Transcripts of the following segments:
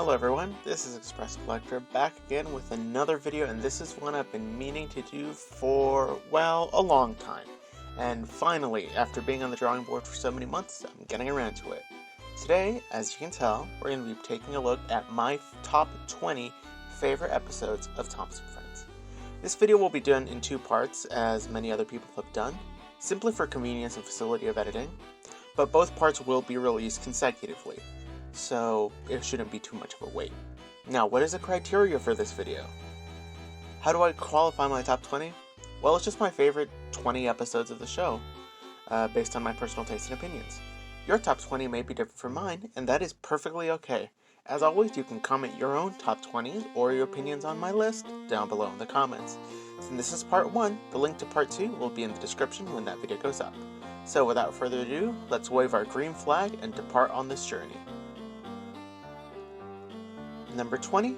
Hello everyone, this is Express Collector back again with another video, and this is one I've been meaning to do for, well, a long time. And finally, after being on the drawing board for so many months, I'm getting around to it. Today, as you can tell, we're going to be taking a look at my top 20 favorite episodes of Thomas & Friends. This video will be done in two parts, as many other people have done, simply for convenience and facility of editing, but both parts will be released consecutively, so it shouldn't be too much of a wait. Now, what is the criteria for this video? How do I qualify my top 20? Well, it's just my favorite 20 episodes of the show, based on my personal taste and opinions. Your top 20 may be different from mine, and that is perfectly okay. As always, you can comment your own top 20s or your opinions on my list down below in the comments. And this is part 1, the link to part 2 will be in the description when that video goes up. So without further ado, let's wave our green flag and depart on this journey. Number 20,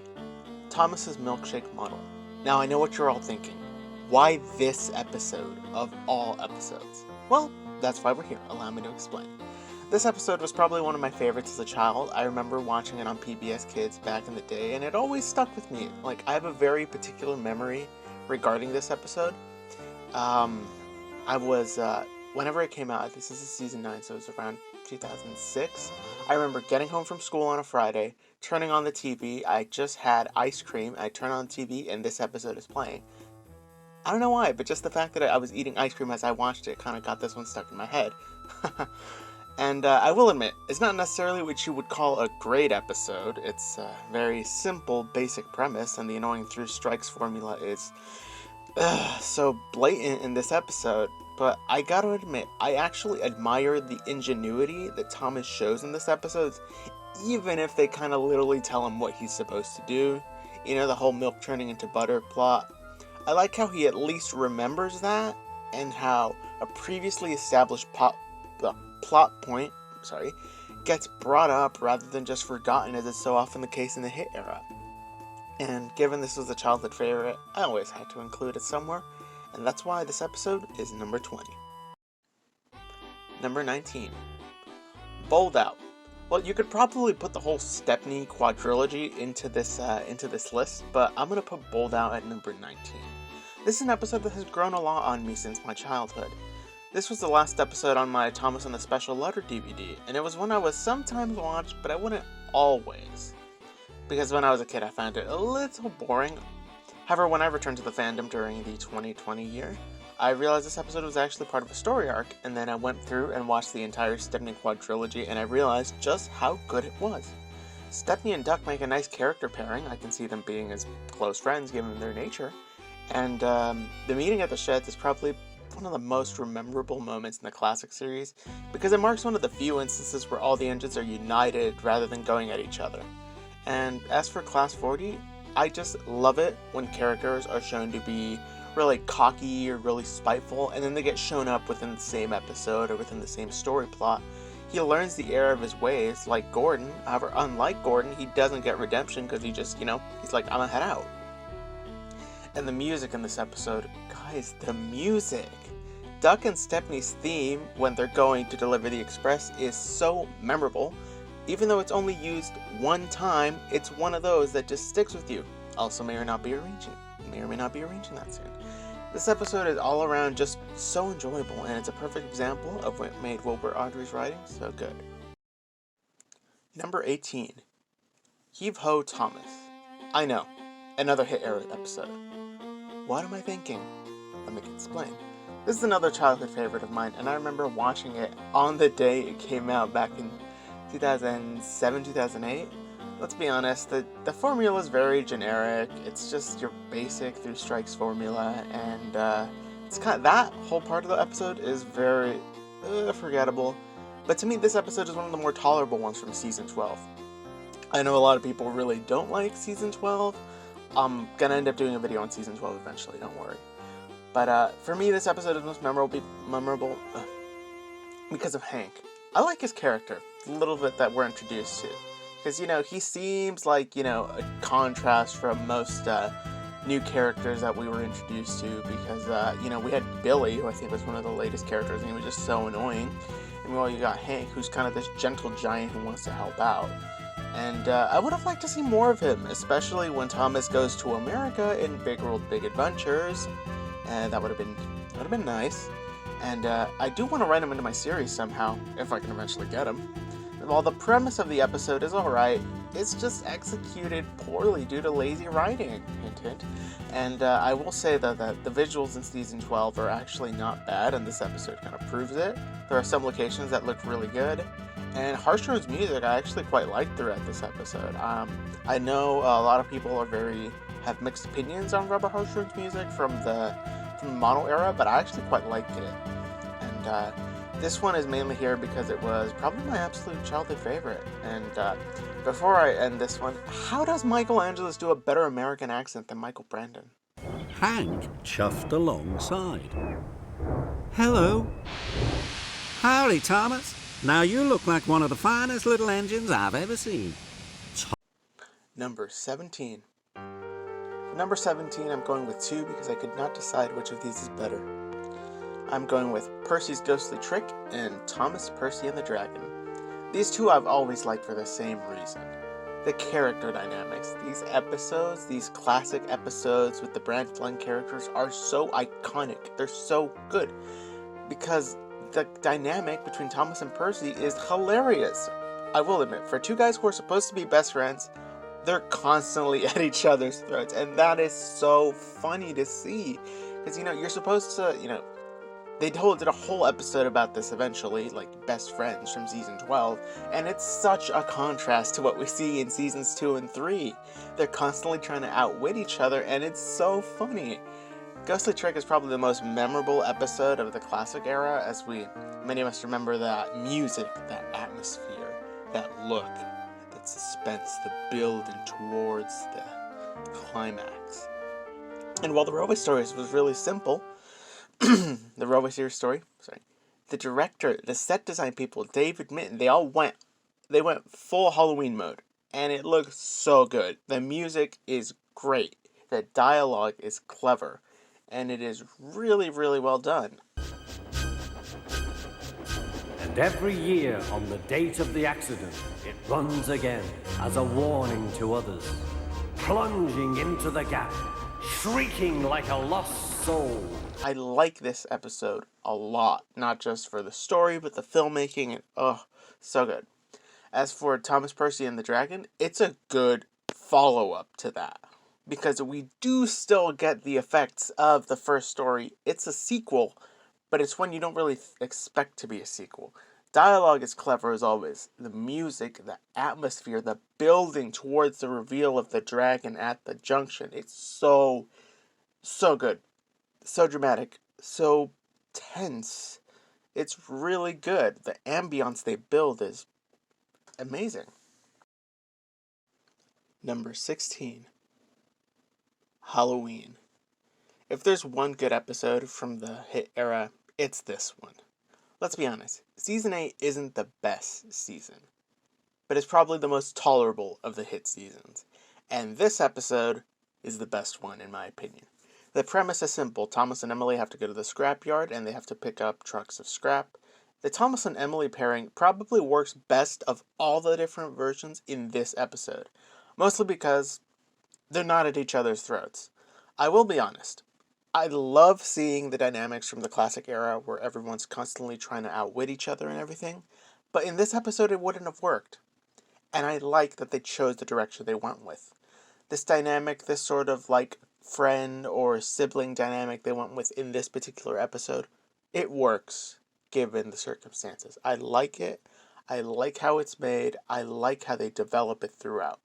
Thomas's milkshake model. Now I know what you're all thinking. Why this episode of all episodes? Well, that's why we're here. Allow me to explain. This episode was probably one of my favorites as a child. I remember watching it on PBS Kids back in the day, and it always stuck with me. Like, I have a very particular memory regarding this episode. Whenever it came out, this is season 9, so it was around 2006. I remember getting home from school on a Friday, turning on the TV. I just had ice cream. I turn on the TV, and this episode is playing. I don't know why, but just the fact that I was eating ice cream as I watched it kind of got this one stuck in my head. And I will admit, it's not necessarily what you would call a great episode. It's a very simple, basic premise, and the annoying through strikes formula is so blatant in this episode. But I gotta admit, I actually admire the ingenuity that Thomas shows in this episode, even if they kind of literally tell him what he's supposed to do. You know, the whole milk turning into butter plot. I like how he at least remembers that, and how a previously established plot point gets brought up rather than just forgotten, as is so often the case in the hit era. And given this was a childhood favorite, I always had to include it somewhere, and that's why this episode is number 20. Number 19. Bowled Out. Well, you could probably put the whole Stepney quadrilogy into this list, but I'm gonna put Bowled Out at number 19. This is an episode that has grown a lot on me since my childhood. This was the last episode on my Thomas and the Special Letter DVD, and it was one I would sometimes watch, but I wouldn't always. Because when I was a kid, I found it a little boring. However, when I returned to the fandom during the 2020 year, I realized this episode was actually part of a story arc, and then I went through and watched the entire Stepney quadrilogy, and I realized just how good it was. Stepney and Duck make a nice character pairing. I can see them being as close friends given their nature. And the meeting at the sheds is probably one of the most memorable moments in the classic series, because it marks one of the few instances where all the engines are united rather than going at each other. And as for Class 40, I just love it when characters are shown to be really cocky or really spiteful, and then they get shown up within the same episode or within the same story plot. He learns the error of his ways, like Gordon. However, unlike Gordon, he doesn't get redemption because he just, he's like, I'm gonna head out. And the music in this episode, guys, the music! Duck and Stepney's theme when they're going to deliver the express is so memorable. Even though it's only used one time, it's one of those that just sticks with you. Also may or may not be arranging that soon. This episode is all around just so enjoyable, and it's a perfect example of what made Wilbur Awdry's writing so good. Number 18. Heave Ho Thomas. I know, another hit era episode. What am I thinking? Let me explain. This is another childhood favorite of mine, and I remember watching it on the day it came out back in 2007, 2008. Let's be honest, the formula is very generic. It's just your basic through strikes formula, and it's that whole part of the episode is very forgettable. But to me, this episode is one of the more tolerable ones from season 12. I know a lot of people really don't like season 12. I'm gonna end up doing a video on season 12 eventually, don't worry. But for me, this episode is most memorable because of Hank. I like his character, the little bit that we're introduced to. Because, he seems like, a contrast from most new characters that we were introduced to. Because, we had Billy, who I think was one of the latest characters, and he was just so annoying. And meanwhile, you got Hank, who's kind of this gentle giant who wants to help out. And I would have liked to see more of him, especially when Thomas goes to America in Big World Big Adventures, and that would have been nice. And I do want to write him into my series somehow, if I can eventually get him. While the premise of the episode is alright, it's just executed poorly due to lazy writing, hint hint. And I will say that the visuals in Season 12 are actually not bad, and this episode kind of proves it. There are some locations that look really good, and Harshrone's music I actually quite liked throughout this episode. I know a lot of people have mixed opinions on Robert Harshrone's music from the Mono era, but I actually quite liked it. And this one is mainly here because it was probably my absolute childhood favorite. And before I end this one, how does Michael Angelos do a better American accent than Michael Brandon? Hank chuffed alongside. Hello. Howdy, Thomas. Now you look like one of the finest little engines I've ever seen. Number 17. Number 17, I'm going with 2 because I could not decide which of these is better. I'm going with Percy's Ghostly Trick and Thomas Percy and the Dragon. These two I've always liked for the same reason. The character dynamics. These episodes, these classic episodes with the Brand Flung characters are so iconic. They're so good. Because the dynamic between Thomas and Percy is hilarious. I will admit, for two guys who are supposed to be best friends, they're constantly at each other's throats. And that is so funny to see. Because, you're supposed to, they did a whole episode about this eventually, like best friends from season 12, and it's such a contrast to what we see in seasons 2 and 3. They're constantly trying to outwit each other, and it's so funny. Ghostly Trick is probably the most memorable episode of the classic era, as many of us remember that music, that atmosphere, that look, that suspense, the building towards the climax. And while the Railway Stories was really simple, the Railway Series story, the director, the set design people, David Mitton, they went full Halloween mode, and it looks so good. The music is great, the dialogue is clever, and it is really, really well done. And every year on the date of the accident, it runs again as a warning to others, plunging into the gap, shrieking like a lost soul. I like this episode a lot, not just for the story, but the filmmaking, and so good. As for Thomas Percy and the Dragon, it's a good follow-up to that, because we do still get the effects of the first story. It's a sequel, but it's one you don't really expect to be a sequel. Dialogue is clever as always. The music, the atmosphere, the building towards the reveal of the dragon at the junction, it's so good. So dramatic, so tense. It's really good. The ambience they build is amazing. Number 16. Halloween. If there's one good episode from the hit era, it's this one. Let's be honest, Season 8 isn't the best season, but it's probably the most tolerable of the hit seasons. And this episode is the best one, in my opinion. The premise is simple. Thomas and Emily have to go to the scrapyard, and they have to pick up trucks of scrap. The Thomas and Emily pairing probably works best of all the different versions in this episode, mostly because they're not at each other's throats. I will be honest. I love seeing the dynamics from the classic era where everyone's constantly trying to outwit each other and everything, but in this episode it wouldn't have worked. And I like that they chose the direction they went with. This dynamic, this sort of friend or sibling dynamic they went with in this particular episode, it works given the circumstances. I like it. I like how it's made. I like how they develop it throughout.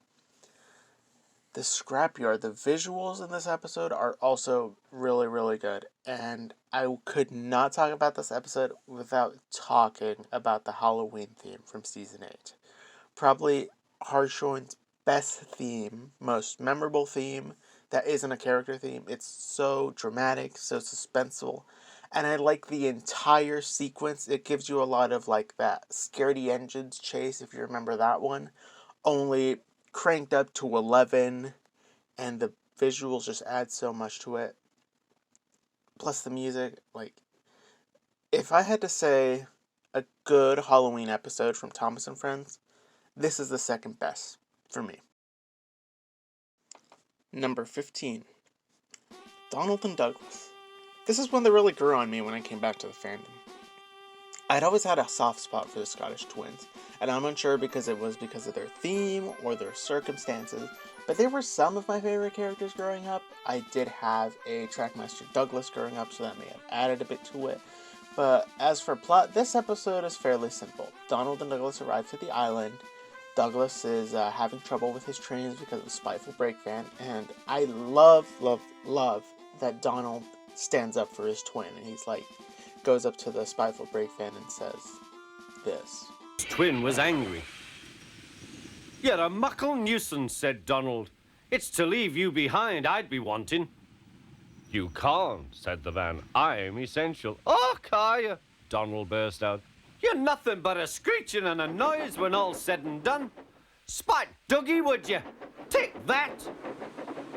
The scrapyard, the visuals in this episode are also really, really good. And I could not talk about this episode without talking about the Halloween theme from Season 8. Probably Harshrone's best theme, most memorable theme, that isn't a character theme. It's so dramatic, so suspenseful, and I like the entire sequence. It gives you a lot of that Scaredy Engines chase, if you remember that one, only cranked up to 11, and the visuals just add so much to it. Plus the music, if I had to say a good Halloween episode from Thomas and Friends, this is the second best for me. Number 15. Donald and Douglas. This is one that really grew on me when I came back to the fandom. I'd always had a soft spot for the Scottish twins, and I'm unsure because it was because of their theme or their circumstances, but they were some of my favorite characters growing up. I did have a Trackmaster Douglas growing up, so that may have added a bit to it. But as for plot, this episode is fairly simple. Donald and Douglas arrive to the island. Douglas is having trouble with his trains because of Spiteful Breakvan, and I love that Donald stands up for his twin, and he's like, goes up to the Spiteful Breakvan and says this. His twin was angry. "You're a muckle nuisance," said Donald. "It's to leave you behind I'd be wanting." "You can't," said the van. "I'm essential." "Oh, Kaya," Donald burst out. "You're nothing but a screeching and a noise when all's said and done. Spite Dougie, would you? Take that!"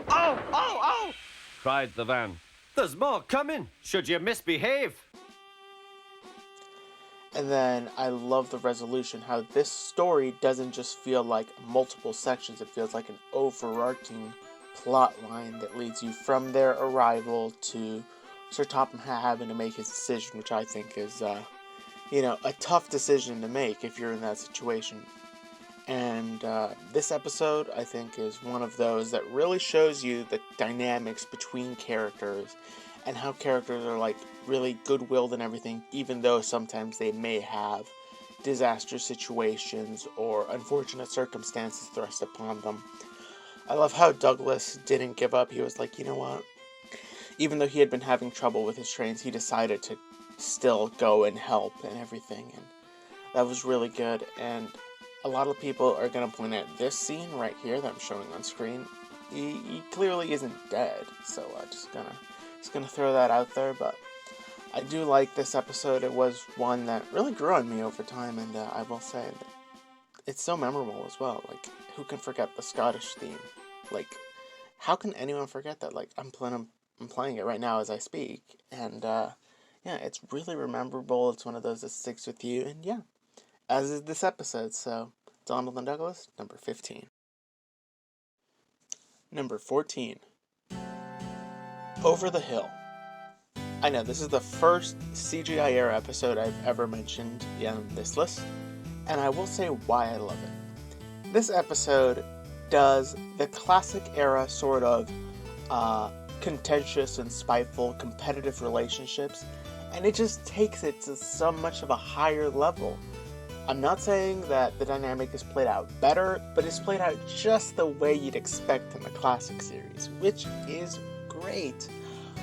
Oh, cried the van. "There's more coming, should you misbehave." And then I love the resolution, how this story doesn't just feel like multiple sections, it feels like an overarching plot line that leads you from their arrival to Sir Topham having to make his decision, which I think is, a tough decision to make if you're in that situation. And this episode, I think, is one of those that really shows you the dynamics between characters and how characters are, like, really good-willed and everything, even though sometimes they may have disastrous situations or unfortunate circumstances thrust upon them. I love how Douglas didn't give up. He was like, you know what? Even though he had been having trouble with his trains, he decided to still go and help and everything, and that was really good. And a lot of people are going to point at this scene right here that I'm showing on screen. He clearly isn't dead, so just gonna throw that out there. But I do like this episode. It was one that really grew on me over time, and I will say that it's so memorable as well. Like, who can forget the Scottish theme? Like, how can anyone forget that? Like, I'm playing it right now as I speak, and it's really memorable. It's one of those that sticks with you, and yeah, as is this episode. So, Donald and Douglas, number 15. Number 14. Over the Hill. I know, this is the first CGI era episode I've ever mentioned in this list, and I will say why I love it. This episode does the classic era sort of contentious and spiteful competitive relationships, and it just takes it to so much of a higher level. I'm not saying that the dynamic is played out better, but it's played out just the way you'd expect in the classic series, which is great.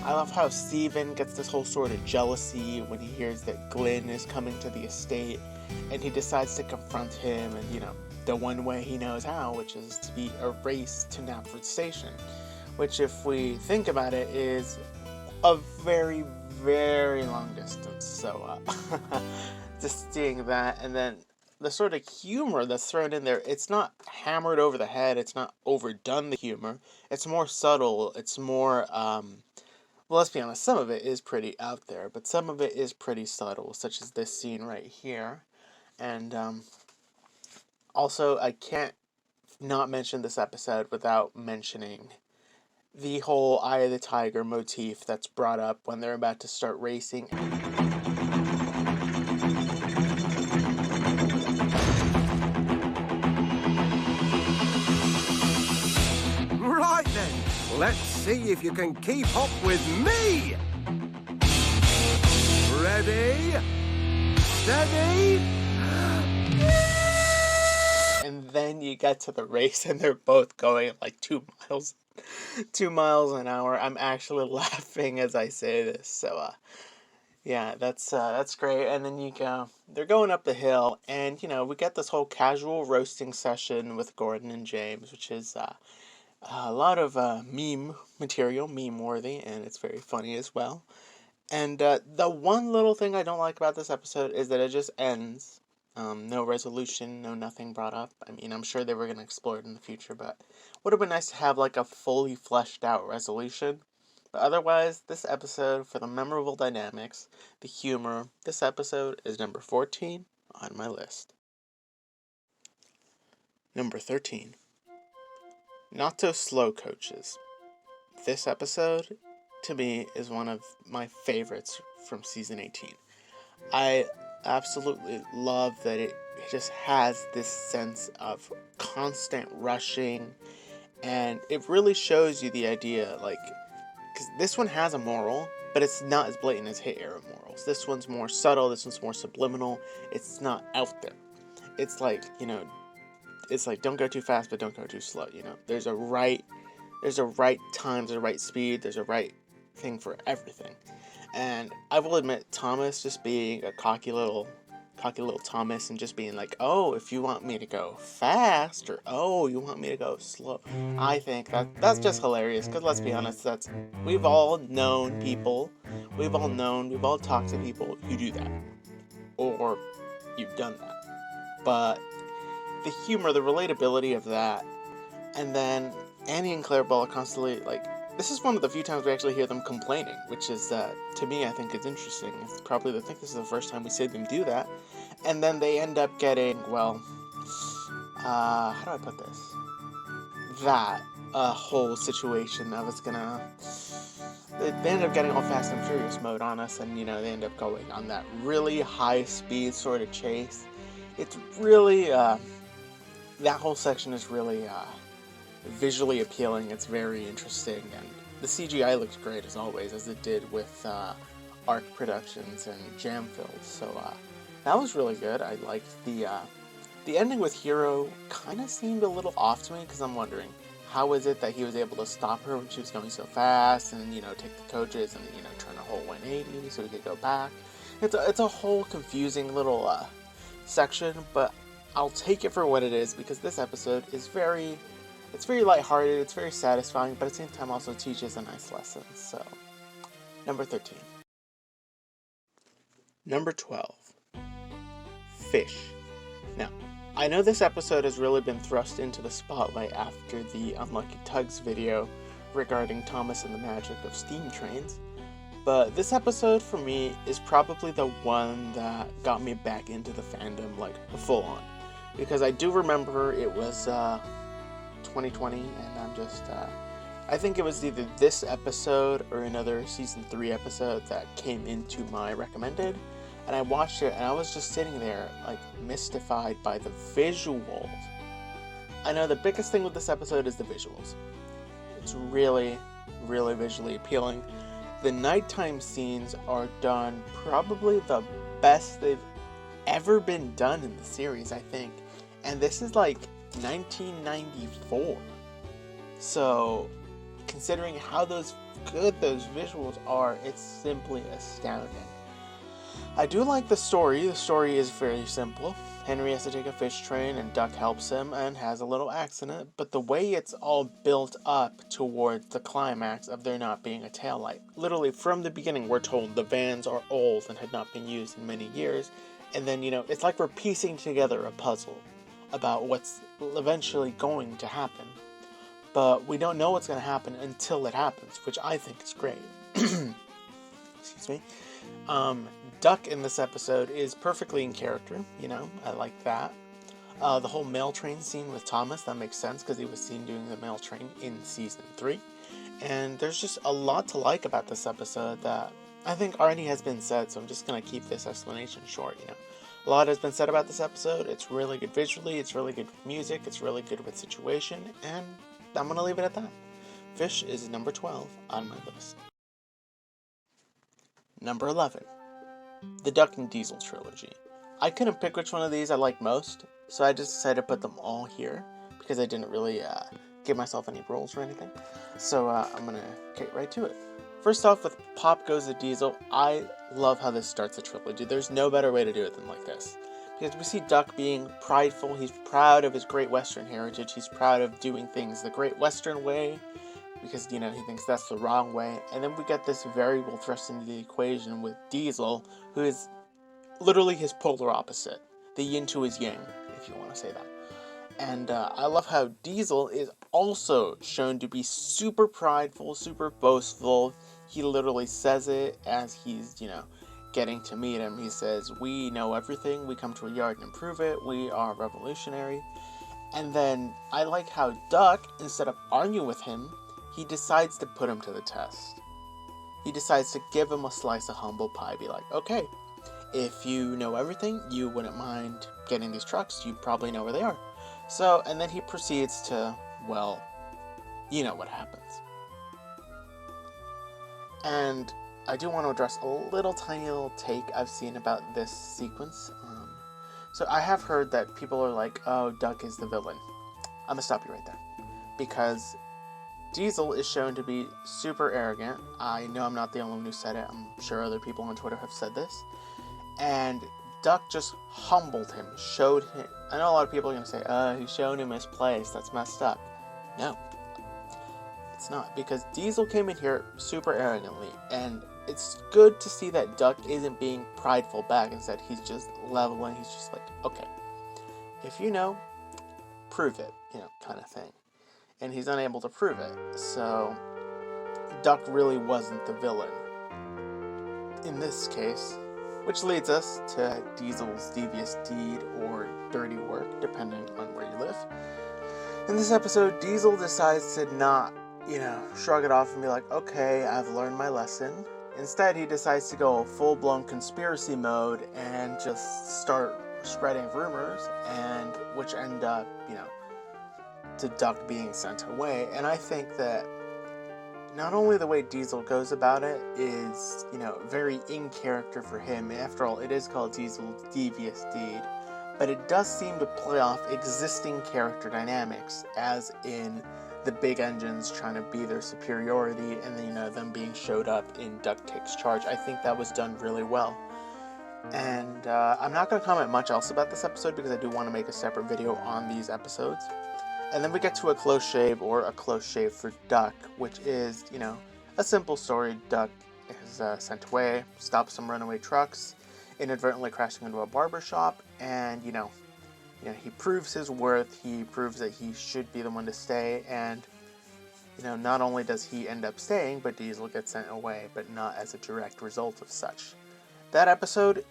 I love how Stephen gets this whole sort of jealousy when he hears that Glyn is coming to the estate, and he decides to confront him, and the one way he knows how, which is to be a race to Knapford Station, which, if we think about it, is a very, very long distance. So just seeing that, and then the sort of humor that's thrown in there, it's not hammered over the head, it's not overdone, the humor. It's more subtle, it's more, well, let's be honest, some of it is pretty out there, but some of it is pretty subtle, such as this scene right here. And also, I can't not mention this episode without mentioning the whole Eye of the Tiger motif that's brought up when they're about to start racing. Right then, let's see if you can keep up with me. Ready? Steady? And then you get to the race and they're both going at like 2 miles an hour. I'm actually laughing as I say this. So yeah, that's great. And then they're going up the hill, and we get this whole casual roasting session with Gordon and James, which is a lot of meme material, meme worthy, and it's very funny as well. And the one little thing I don't like about this episode is that it just ends. No resolution, no nothing brought up. I mean, I'm sure they were going to explore it in the future, but would have been nice to have like a fully fleshed out resolution. But otherwise, this episode, for the memorable dynamics, the humor, this episode is number 14 on my list. Number 13. Not So Slow Coaches. This episode, to me, is one of my favorites from season 18. I absolutely love that it just has this sense of constant rushing, and it really shows you the idea, like, because this one has a moral, but it's not as blatant as Hit era morals. This one's more subtle, this one's more subliminal, it's not out there. It's like, it's like, don't go too fast, but don't go too slow, There's a right time, there's a right speed, there's a right thing for everything. And I will admit, Thomas just being a cocky little Thomas and just being like, oh, if you want me to go fast, or oh, you want me to go slow, I think that's just hilarious, because let's be honest, we've all known people, we've all talked to people who do that, or you've done that. But the humor, the relatability of that, and then Annie and Clarabelle are constantly, like, this is one of the few times we actually hear them complaining, which is, to me, I think it's interesting. I think this is the first time we see them do that. And then they end up getting, well, how do I put this? That whole situation of they end up getting all Fast and Furious mode on us, and, they end up going on that really high-speed sort of chase. It's really, that whole section is really, visually appealing. It's very interesting, and the CGI looks great as always, as it did with Arc Productions and Jamfills. So that was really good. I liked the ending with Hiro. Kind of seemed a little off to me, because I'm wondering, how is it that he was able to stop her when she was going so fast, and take the coaches and turn a whole 180 so he could go back. It's a whole confusing little section, but I'll take it for what it is, because this episode is very lighthearted, it's very satisfying, but at the same time also teaches a nice lesson. So, number 13. Number 12. Fish. Now, I know this episode has really been thrust into the spotlight after the Unlucky Tugs video regarding Thomas and the magic of steam trains, but this episode for me is probably the one that got me back into the fandom, like, full on. Because I do remember it was 2020, and I'm just, I think it was either this episode or another season 3 episode that came into my recommended, and I watched it, and I was just sitting there, like, mystified by the visuals. I know the biggest thing with this episode is the visuals. It's really, really visually appealing. The nighttime scenes are done probably the best they've ever been done in the series, I think. And this is like 1994. So, considering how good those visuals are, it's simply astounding. I do like the story. The story is very simple. Henry has to take a fish train, and Duck helps him and has a little accident, but the way it's all built up towards the climax of there not being a taillight. Literally, from the beginning, we're told the vans are old and had not been used in many years, and then, it's like we're piecing together a puzzle about what's eventually going to happen. But we don't know what's going to happen until it happens, which I think is great. Excuse me. Duck in this episode is perfectly in character, I like that. The whole mail train scene with Thomas, that makes sense because he was seen doing the mail train in season 3. And there's just a lot to like about this episode that I think already has been said, so I'm just going to keep this explanation short, A lot has been said about this episode. It's really good visually, it's really good with music, it's really good with situation, and I'm going to leave it at that. Fish is number 12 on my list. Number 11. The Duck and Diesel trilogy. I couldn't pick which one of these I like most, so I just decided to put them all here, because I didn't really give myself any rules or anything. So I'm going to get right to it. First off, with Pop Goes the Diesel, I love how this starts a trilogy. There's no better way to do it than like this. Because we see Duck being prideful, he's proud of his Great Western heritage, he's proud of doing things the Great Western way, because, he thinks that's the wrong way. And then we get this variable thrust into the equation with Diesel, who is literally his polar opposite. The yin to his yang, if you want to say that. And I love how Diesel is also shown to be super prideful, super boastful. He literally says it as he's, getting to meet him. He says, "We know everything. We come to a yard and improve it. We are revolutionary." And then I like how Duck, instead of arguing with him, he decides to put him to the test. He decides to give him a slice of humble pie, be like, okay, if you know everything, you wouldn't mind getting these trucks, you probably know where they are. So, and then he proceeds to, well, you know what happens. And I do want to address a little tiny little take I've seen about this sequence. So I have heard that people are like, oh, Duck is the villain. I'm going to stop you right there. Because Diesel is shown to be super arrogant. I know I'm not the only one who said it. I'm sure other people on Twitter have said this. And Duck just humbled him, showed him. I know a lot of people are going to say, he showed him his place. That's messed up. No, it's not. Because Diesel came in here super arrogantly. And it's good to see that Duck isn't being prideful back. Instead, he's just leveling. He's just like, okay, if you know, prove it, kind of thing. And he's unable to prove it. So Duck really wasn't the villain in this case, which leads us to Diesel's devious deed or dirty work, depending on where you live. In this episode, Diesel decides to not, shrug it off and be like, okay, I've learned my lesson. Instead, he decides to go full-blown conspiracy mode and just start spreading rumors, and which end up, to Duck being sent away. And I think that not only the way Diesel goes about it is, very in character for him. After all, it is called Diesel's Devious Deed, but it does seem to play off existing character dynamics, as in the big engines trying to be their superiority, and then, them being showed up in Duck Takes Charge. I think that was done really well. And I'm not going to comment much else about this episode because I do want to make a separate video on these episodes. And then we get to a close shave, or a close shave for Duck, which is, a simple story. Duck is sent away, stops some runaway trucks, inadvertently crashing into a barber shop, and, he proves his worth, he proves that he should be the one to stay, and, not only does he end up staying, but Diesel gets sent away, but not as a direct result of such. That episode,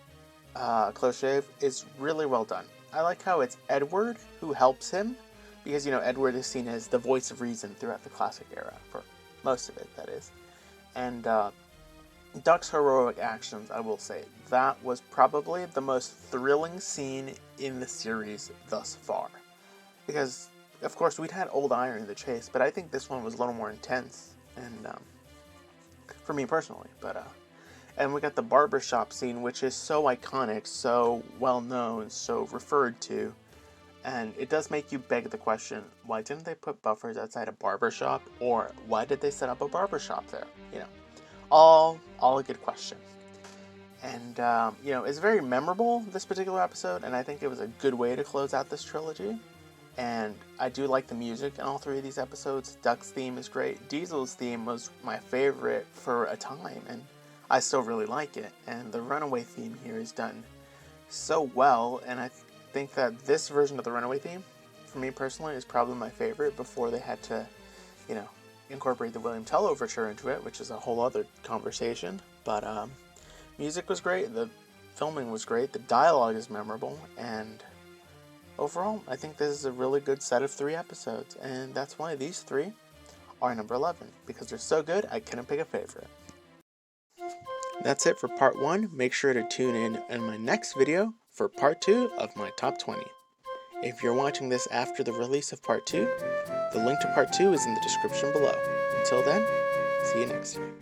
Close Shave, is really well done. I like how it's Edward who helps him, because, Edward is seen as the voice of reason throughout the classic era, for most of it, that is. And Duck's heroic actions, I will say, that was probably the most thrilling scene in the series thus far. Because, of course, we'd had Old Iron in the chase, but I think this one was a little more intense, and for me personally. But and we got the barbershop scene, which is so iconic, so well known, so referred to. And it does make you beg the question, why didn't they put buffers outside a barbershop? Or why did they set up a barbershop there? All a good question. And, it's very memorable, this particular episode, and I think it was a good way to close out this trilogy. And I do like the music in all three of these episodes. Duck's theme is great. Diesel's theme was my favorite for a time, and I still really like it. And the Runaway theme here is done so well, and I think that this version of the Runaway theme, for me personally, is probably my favorite before they had to, incorporate the William Tell overture into it, which is a whole other conversation. But music was great, the filming was great, the dialogue is memorable, and overall, I think this is a really good set of 3 episodes, and that's why these 3 are number 11, because they're so good, I couldn't pick a favorite. That's it for part 1. Make sure to tune in my next video for part 2 of my top 20. If you're watching this after the release of part 2, the link to part 2 is in the description below. Until then, see you next time.